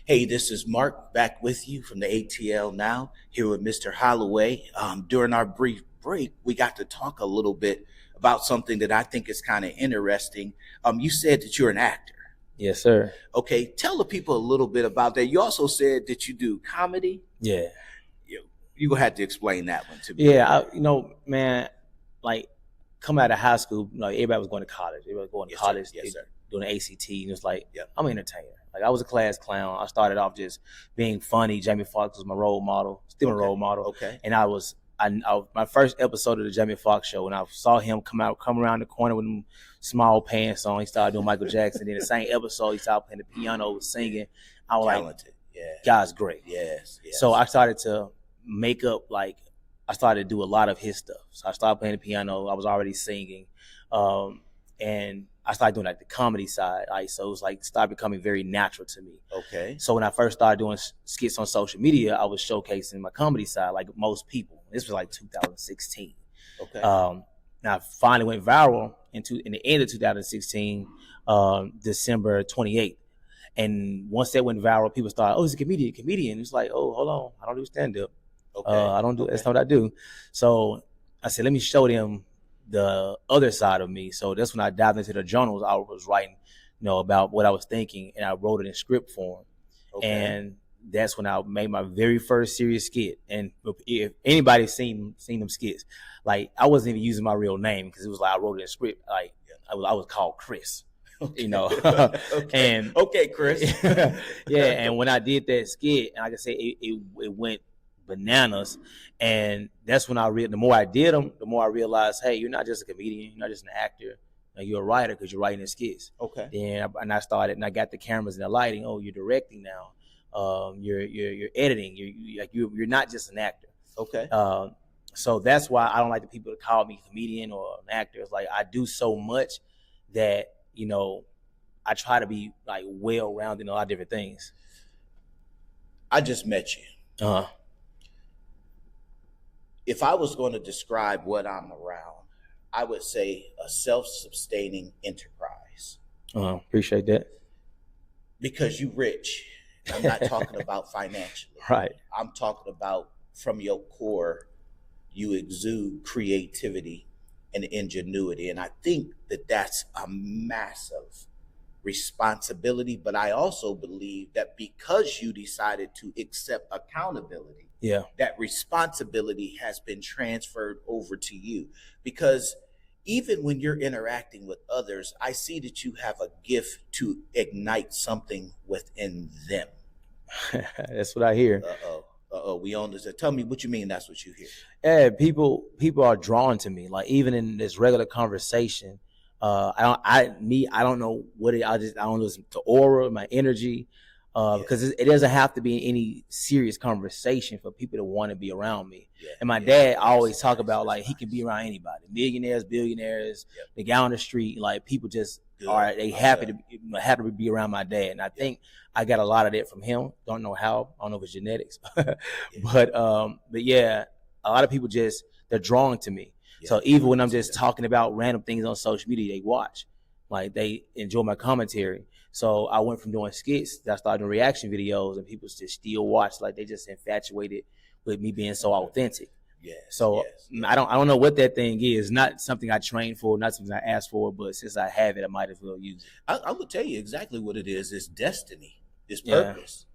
Hey, this is Mark back with you from the ATL Now, here with Mr. Holloway. During our brief break, we got to talk a little bit about something that I think is kind of interesting. You said that you're an actor. Yes, sir. Okay, tell the people a little bit about that. You also said that you do comedy. Yeah. You're going to have to explain that one to me. Yeah, man, like coming out of high school, everybody was going to college. Everybody was going to Yes, college, sir. Yes, sir. doing the ACT, and it's like, Yep. I'm an entertainer. Like, I was a class clown. I started off just being funny. Jamie Foxx was my role model, still my role model. Okay. And I my first episode of the Jamie Foxx show, when I saw him come around the corner with them small pants on, he started doing Michael Jackson. Then the same episode, he started playing the piano, singing. I was Talented. like, Yeah. God's great. Yes. So I started to make up, I started to do a lot of his stuff. So I started playing the piano. I was already singing. And I started doing the comedy side. So it was started becoming very natural to me. Okay. So when I first started doing skits on social media, I was showcasing my comedy side like most people. This was 2016. Okay. Now I finally went viral in the end of 2016, December 28th. And once that went viral, people started, oh, he's a comedian. It's like, oh, hold on, I don't do stand-up. Okay. I don't do that's not what I do. So I said, let me show them the other side of me. So that's when I dived into the journals I was writing, about what I was thinking, and I wrote it in script form. Okay. And that's when I made my very first serious skit. And if anybody's seen them skits, I wasn't even using my real name because it was I wrote it in script. I was called Chris. Okay. Okay. And okay, Chris. yeah, and when I did that skit, and like I said, it went bananas. And that's when the more I did them, the more I realized, hey, you're not just a comedian, you're not just an actor, you're a writer because you're writing the skits. Okay. Then I started, and I got the cameras and the lighting. Oh, you're directing now. You're editing. You're not just an actor. Okay. So that's why I don't like the people to call me a comedian or an actor. It's I do so much that I try to be well-rounded in a lot of different things. I just met you. If I was going to describe what I'm around, I would say a self-sustaining enterprise. Appreciate that. Because you rich. I'm not talking about financially. Right. I'm talking about from your core, you exude creativity and ingenuity. And I think that that's a massive responsibility. But I also believe that because you decided to accept accountability, that responsibility has been transferred over to you. Because even when you're interacting with others, I see that you have a gift to ignite something within them. That's what I hear. We own this. Tell me what you mean. That's what you hear. Yeah, people are drawn to me. Even in this regular conversation, I don't know what it. I don't listen to aura, my energy, because it doesn't have to be any serious conversation for people to want to be around me. Yeah, and my dad always talk about he can be around anybody, millionaires, billionaires, the guy on the street. People just they happy to be around my dad, and I think I got a lot of that from him. Don't know how. I don't know if it's genetics, but yeah, a lot of people they're drawn to me. Yeah, so even when I'm just talking about random things on social media, they watch, they enjoy my commentary. So I went from doing skits that I started doing reaction videos, and people just still watch. They just infatuated with me being so authentic. Yeah. So I don't know what that thing is. Not something I trained for, not something I asked for, but since I have it, I might as well use it. I will tell you exactly what it is. It's destiny. It's purpose.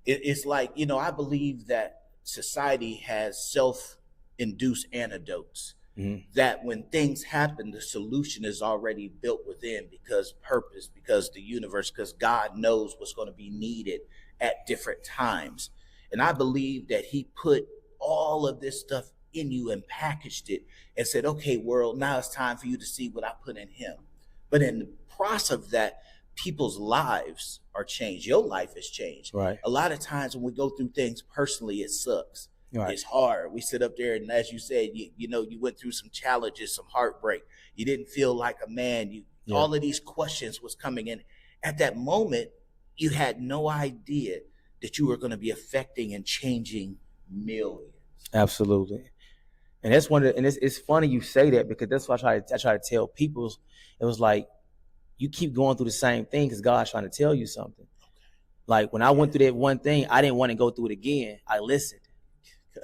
Yeah. It's I believe that society has self-induced antidotes. Mm-hmm. That when things happen, the solution is already built within because purpose, because the universe, because God knows what's going to be needed at different times. And I believe that he put all of this stuff in you and packaged it and said, okay, world, now it's time for you to see what I put in him. But in the process of that, people's lives are changed. Your life has changed. Right. A lot of times when we go through things personally, it sucks. Right. It's hard. We sit up there, and as you said, you went through some challenges, some heartbreak. You didn't feel like a man. All of these questions was coming in. At that moment, you had no idea that you were going to be affecting and changing millions. Absolutely. And that's it's funny you say that, because that's what I try to tell people. It was you keep going through the same thing because God's trying to tell you something. Like when I went through that one thing, I didn't want to go through it again. I listened.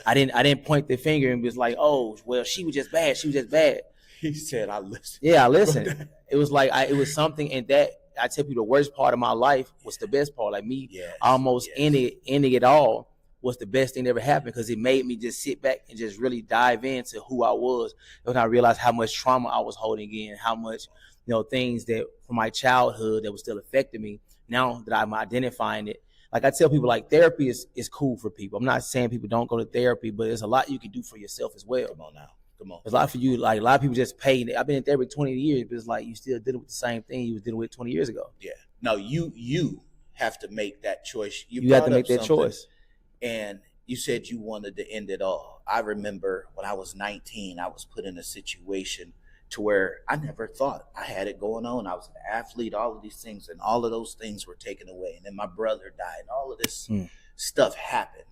I didn't point the finger and was like, oh, well, she was just bad. She was just bad. He said, I listened. Yeah, I listened. It was like, it was something, and that, I tell you, the worst part of my life was the best part. Like me, almost ending it all was the best thing that ever happened, because it made me just sit back and just really dive into who I was. And when I realized how much trauma I was holding in, how much, things that from my childhood that was still affecting me. Now that I'm identifying it, like I tell people, like therapy is cool for people. I'm not saying people don't go to therapy, but there's a lot you can do for yourself as well. Come on now. Come on. There's a lot for you. Like a lot of people just pay. I've been in therapy 20 years, but it's like you still dealing with the same thing you was dealing with 20 years ago. Yeah. No, you have to make that choice. You have to make that choice. And you said you wanted to end it all. I remember when I was 19, I was put in a situation to where I never thought I had it going on. I was an athlete, all of these things, and all of those things were taken away. And then my brother died. All of this stuff happened.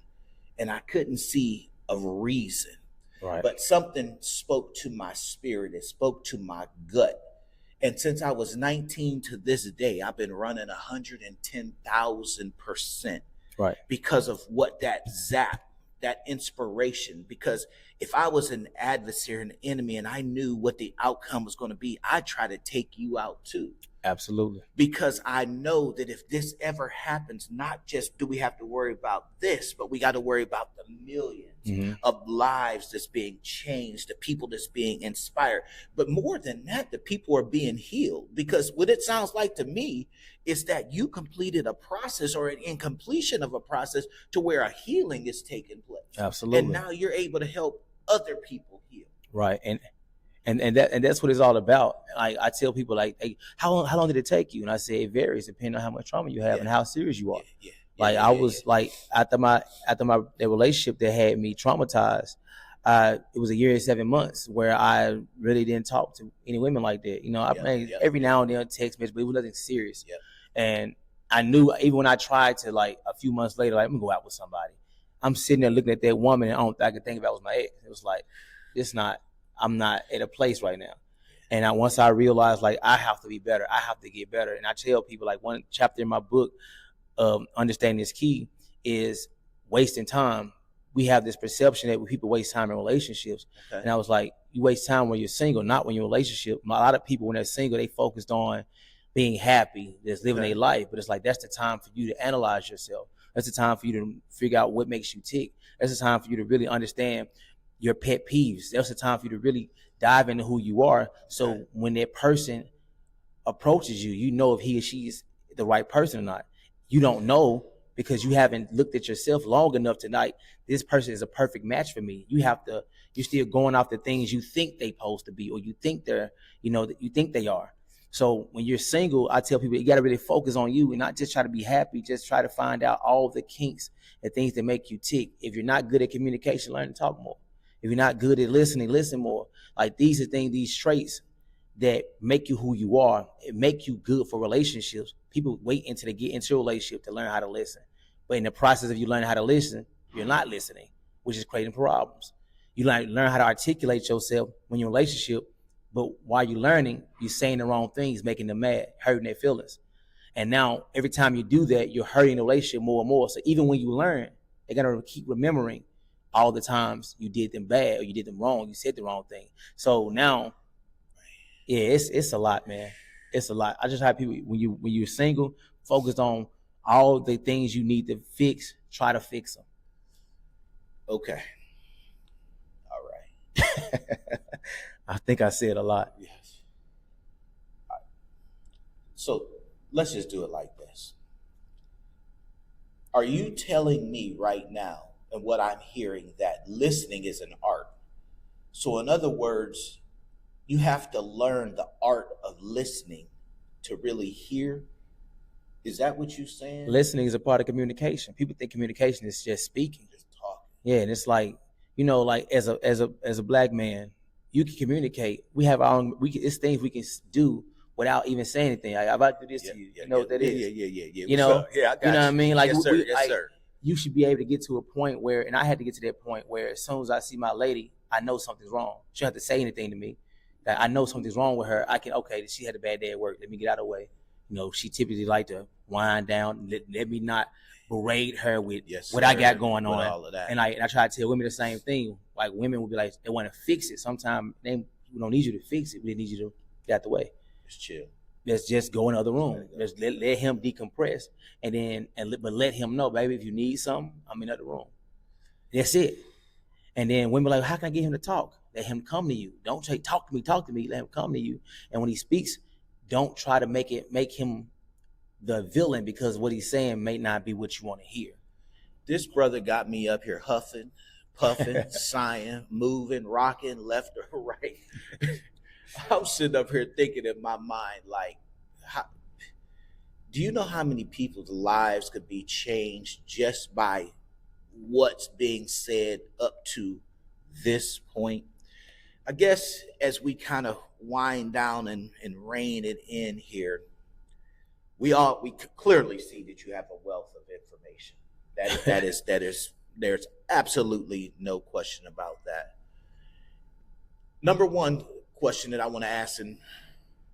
And I couldn't see a reason. Right. But something spoke to my spirit. It spoke to my gut. And since I was 19 to this day, I've been running 110,000%. Right. Because of what that zap, that inspiration. Because if I was an adversary, an enemy, and I knew what the outcome was going to be, I'd try to take you out too. Absolutely. Because I know that if this ever happens, not just do we have to worry about this, but we got to worry about the millions of lives that's being changed, the people that's being inspired. But more than that, the people are being healed. Because what it sounds like to me is that you completed a process or an incompletion of a process to where a healing is taking place. Absolutely. And now you're able to help other people heal. Right. And that's what it's all about. I tell people, like, hey, how long did it take you? And I say it varies depending on how much trauma you have and how serious you are. I was like, after my the relationship that had me traumatized, it was a year and 7 months where I really didn't talk to any women like that. I made every now and then text message, but it was nothing serious. And I knew even when I tried to, like, a few months later, like, I'm gonna go out with somebody, I'm sitting there looking at that woman, and I could think about it was my ex. It was like, I'm not at a place right now. And once I realized, like, I have to be better. I have to get better. And I tell people, like, one chapter in my book, Understanding is Key, is wasting time. We have this perception that people waste time in relationships. Okay. And I was like, you waste time when you're single, not when you're in a relationship. A lot of people, when they're single, they focused on being happy, just living their life. But it's like, that's the time for you to analyze yourself. That's the time for you to figure out what makes you tick. That's the time for you to really understand your pet peeves. That's the time for you to really dive into who you are. So when that person approaches you, you know if he or she is the right person or not. You don't know because you haven't looked at yourself long enough to like, this person is a perfect match for me. You're still going off the things you think they supposed to be, or you think that you think they are. So when you're single, I tell people, you got to really focus on you and not just try to be happy. Just try to find out all the kinks and things that make you tick. If you're not good at communication, learn to talk more. If you're not good at listening, listen more. Like, these are things, these traits that make you who you are. It make you good for relationships. People wait until they get into a relationship to learn how to listen. But in the process of you learning how to listen, you're not listening, which is creating problems. You learn how to articulate yourself when you're in a relationship, but while you're learning, you're saying the wrong things, making them mad, hurting their feelings. And now every time you do that, you're hurting the relationship more and more. So even when you learn, they got to keep remembering all the times you did them bad or you did them wrong, you said the wrong thing. So now, yeah, it's a lot, man. It's a lot. I just have people, when you're single, focus on all the things you need to fix, try to fix them. Okay. All right. I think I said a lot. Yes. All right. So let's just do it like this. Are you telling me right now, and what I'm hearing, that listening is an art? So in other words, you have to learn the art of listening to really hear. Is that what you're saying? Listening is a part of communication. People think communication is just speaking. Just talking. Yeah, and it's like, like as a black man, you can communicate. We have our own. It's things we can do without even saying anything. I'm about to do this to you. You know what that is? Yeah. You know, I got you. Know what I mean? Like, yes, sir. Yes, sir. You should be able to get to a point where, and I had to get to that point where, as soon as I see my lady, I know something's wrong. She don't have to say anything to me. That I know something's wrong with her. I can, okay, she had a bad day at work. Let me get out of the way. She typically like to wind down. Let me not berate her with Yes, what sir, I got going on. all of that. And I try to tell women the same thing. Like women will be like, they want to fix it. Sometimes we don't need you to fix it. We need you to get out the way. Just chill. Let's just go in the other room. Let's let him decompress, but let him know, baby, if you need something, I'm in the other room. That's it. And then women are like, how can I get him to talk? Let him come to you. Don't say talk to me. Let him come to you. And when he speaks, don't try to make him the villain, because what he's saying may not be what you want to hear. This brother got me up here huffing, puffing, sighing, moving, rocking left or right. I'm sitting up here thinking in my mind, like, do you know how many people's lives could be changed just by what's being said up to this point? I guess as we kind of wind down and rein it in here, we clearly see that you have a wealth of information. There's absolutely no question about that. Number one question that I want to ask in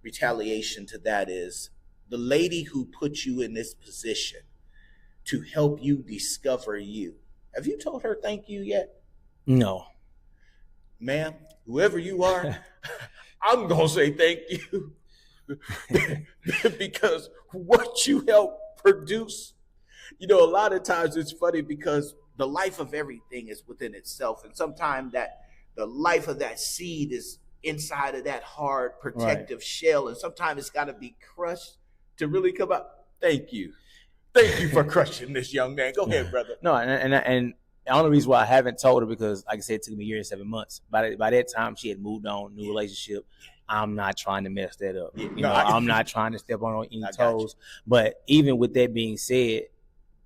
retaliation to that is, the lady who put you in this position to help you discover you, have you told her thank you yet? No. Ma'am, whoever you are, I'm going to say thank you because what you help produce, a lot of times it's funny because the life of everything is within itself. And sometimes that the life of that seed is inside of that hard protective shell. And sometimes it's got to be crushed to really come out. Thank you. Thank you for crushing this young man. Go ahead, brother. No, and the only reason why I haven't told her, because like I said, it took me a year and 7 months. By that time, she had moved on, new relationship. I'm not trying to mess that up. I'm not trying to step on any toes. But even with that being said,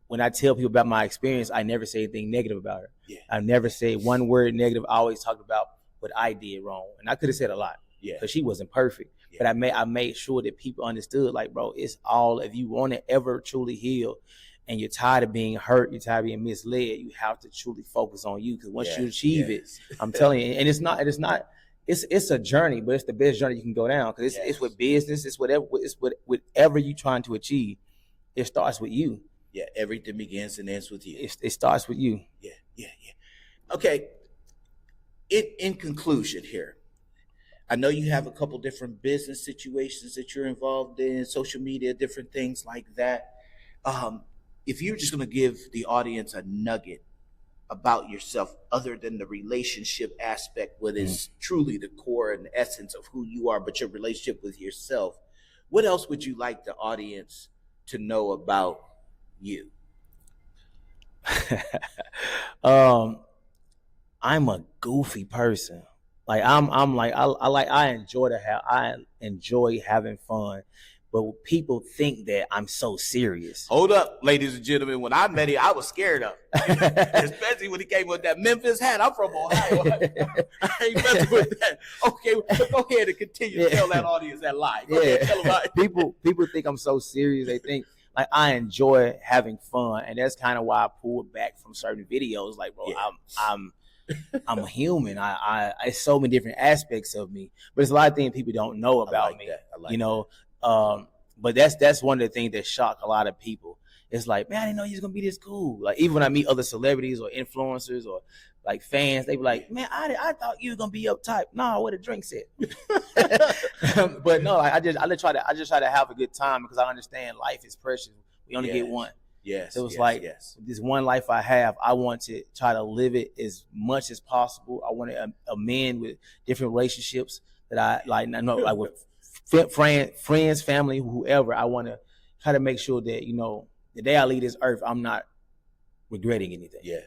when I tell people about my experience, I never say anything negative about her. Yeah. I never say one word negative. I always talk about what I did wrong. And I could have said a lot because she wasn't perfect. Yeah. But I made sure that people understood, like, bro, it's all, if you want to ever truly heal and you're tired of being hurt, you're tired of being misled, you have to truly focus on you. Because once you achieve it, I'm telling you, and it's a journey, but it's the best journey you can go down. Because it's with business, it's whatever you're trying to achieve. It starts with you. Yeah, everything begins and ends with you. It starts with you. Yeah. Okay, in conclusion here, I know you have a couple different business situations that you're involved in, social media, different things like that. If you're just going to give the audience a nugget about yourself, other than the relationship aspect, what is truly the core and essence of who you are, but your relationship with yourself, what else would you like the audience to know about you? I'm a goofy person. Like I enjoy having fun, but people think that I'm so serious. Hold up, ladies and gentlemen. When I met him, I was scared of him, especially when he came with that Memphis hat. I'm from Ohio. I ain't messing with that. Okay, go ahead and continue to tell that audience that lie. Go ahead, tell them people think I'm so serious. They think like I enjoy having fun, and that's kind of why I pulled back from certain videos. Like, bro, I'm a human. I so many different aspects of me, but there's a lot of things people don't know about me. But that's one of the things that shock a lot of people. It's like, man, I didn't know you was gonna be this cool. Like even when I meet other celebrities or influencers or like fans, they be like, man, I thought you were gonna be uptight. No, where the drinks at? But no, I just try to have a good time because I understand life is precious. We only get one. Yes. So it's this one life I have, I want to try to live it as much as possible. I want to amend with different relationships that I like with friends, family, whoever. I want to try to make sure that, the day I leave this earth, I'm not regretting anything. Yeah.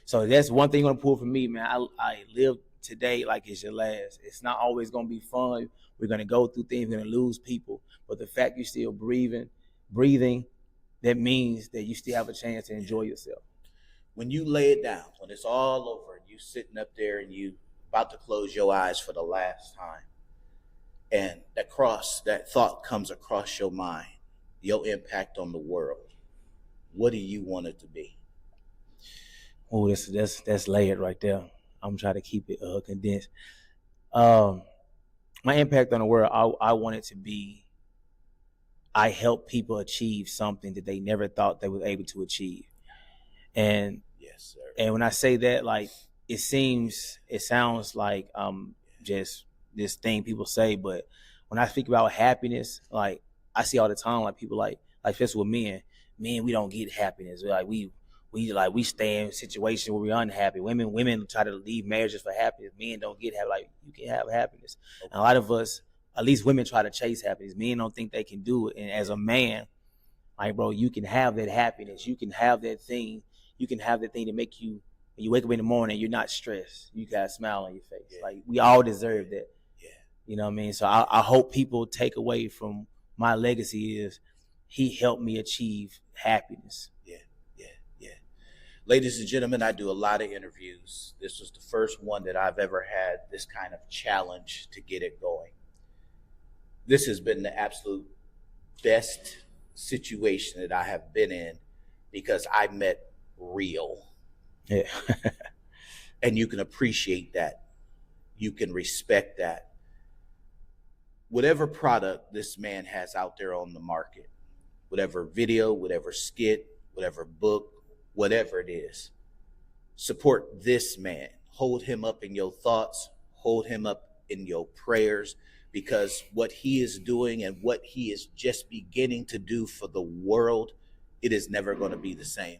So that's one thing you're going to pull from me, man. I live today like it's your last. It's not always going to be fun. We're going to go through things. We're going to lose people. But the fact you're still breathing, that means that you still have a chance to enjoy yourself. When you lay it down, when it's all over, and you sitting up there and you about to close your eyes for the last time, and that thought comes across your mind, your impact on the world, what do you want it to be? Oh, that's layered right there. I'm trying to keep it condensed. My impact on the world, I want it to be, I help people achieve something that they never thought they were able to achieve. And yes, sir. And when I say that, like, it sounds like just this thing people say, but when I speak about happiness, like, I see all the time, like, people like this with men, we don't get happiness. Like, we stay in situations where we're unhappy. Women try to leave marriages for happiness. Men don't get happy. Like, you can have happiness. Okay. And a lot of us, at least women, try to chase happiness. Men don't think they can do it. And as a man, like, bro, you can have that happiness. You can have that thing. You can have that thing to make you, when you wake up in the morning, you're not stressed. You got a smile on your face. Yeah. Like, we all deserve that. Yeah. You know what I mean? So I hope people take away from my legacy is he helped me achieve happiness. Yeah, yeah, yeah. Ladies and gentlemen, I do a lot of interviews. This was the first one that I've ever had this kind of challenge to get it going. This has been the absolute best situation that I have been in because I met real. Yeah. And you can appreciate that. You can respect that. Whatever product this man has out there on the market, whatever video, whatever skit, whatever book, whatever it is, support this man. Hold him up in your thoughts. Hold him up in your prayers, because what he is doing and what he is just beginning to do for the world, it is never going to be the same.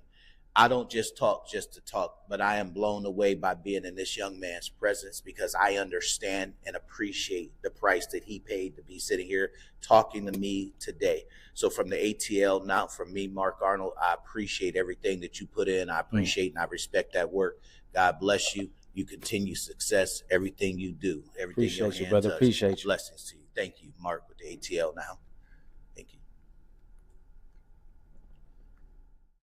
I don't just talk just to talk, but I am blown away by being in this young man's presence, because I understand and appreciate the price that he paid to be sitting here talking to me today. So from the ATL Now, from me, Mark Arnold, I appreciate everything that you put in. I appreciate and I respect that work. God bless you. You continue success, everything you do, everything appreciate you, brother. Appreciate you. Blessings to you. Thank you, Mark, with the ATL Now.